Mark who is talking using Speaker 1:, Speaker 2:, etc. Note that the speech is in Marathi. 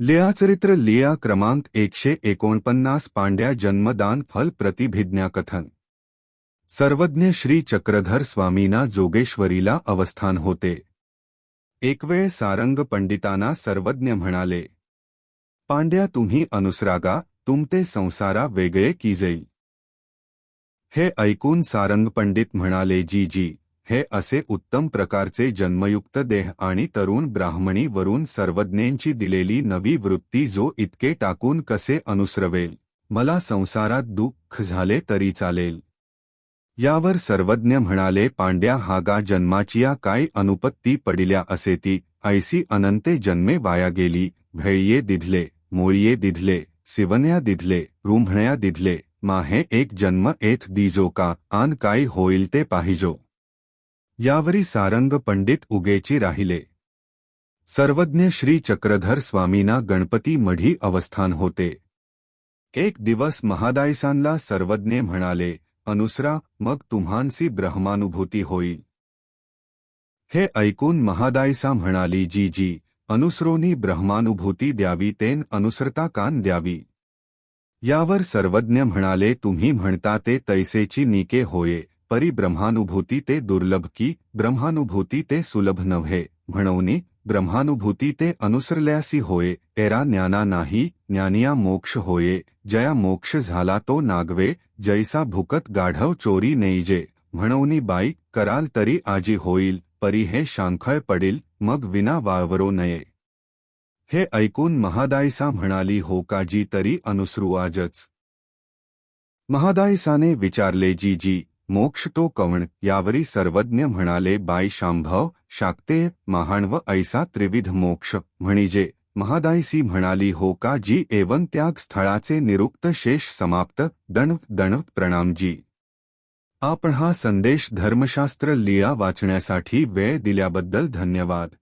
Speaker 1: लीळाचरित्र लीळा क्रमांक 149 पांड्या जन्मदान फल प्रतिभिज्ञा कथन। सर्वज्ञ श्री चक्रधर स्वामींना जोगेश्वरीला अवस्थान होते। एक वेळ सारंग पंडितांना सर्वज्ञ म्हणाले, पांड्या तुम्ही अनुसरागा, तुमते संसारा वेगळे की जाई। हे ऐकून सारंग पंडित म्हणाले, जी हे असे उत्तम प्रकारचे जन्मयुक्त देह आणि तरुण ब्राह्मणी वरून सर्वज्ञांची दिलेली नवी वृत्ती जो इतके टाकून कसे अनुसरवेल, मला संसारात दुःख झाले तरी चालेल। यावर सर्वज्ञ म्हणाले, पांड्या हागा जन्माचिया काय अनुपत्ती पडिल्या असेती, ऐसी अनंते जन्मे वाया गेली, भेळिये दिधले, मोळिये दिधले, सिवन्या दिधले, रुंभण्या दिधले, माहे एक जन्म एथ दीजो का, आन काय होईल ते पाहिजो। यावरी सारंग पंडित उगेची राहिले। सर्वज्ञ श्री चक्रधर स्वामींना गणपती मढी अवस्थान होते। एक दिवस महादायसांना सर्वज्ञ म्हणाले, अनुसरा, मग तुम्हांसी ब्रह्मानुभूती होईल। हे ऐकून महादायसा म्हणाली, जी अनुसरोनी ब्रह्मानुभूती द्यावी तेन अनुसरता कान द्यावी। यावर सर्वज्ञ म्हणाले, तुम्ही म्हणता ते तैसेची निके होये, परी ब्रह्मानुभूती ते दुर्लभ की, ब्रह्मानुभूती ते सुलभ नव्हे, म्हणूनी ब्रह्मानुभूती ते अनुसरल्यासी होय, एरा ज्ञाना नाही, ज्ञानिया मोक्ष होये, जया मोक्ष झाला तो नागवे, जैसा भुकत गाढव चोरी नेईजे, म्हणूनी बाई कराल तरी आजी होईल, परी हे शांखळ पडील, मग विना वावरो नये। हे ऐकून महादायसा म्हणाली, हो का जी तरी अनुसरू आजच। महादायसाने विचारले, जी मोक्ष तो कवण। यावरी सर्वज्ञ म्हणाले, बाई शांभव, शाक्तेय, महाणव ऐसा त्रिविध मोक्ष म्हणजे। महादायसी म्हणाली, हो का जी एवं त्याग स्थळाचे निरुक्त शेष समाप्त। दण प्रणाम जी। आपण हा संदेश धर्मशास्त्र लीळा वाचण्यासाठी वेळ दिल्याबद्दल धन्यवाद।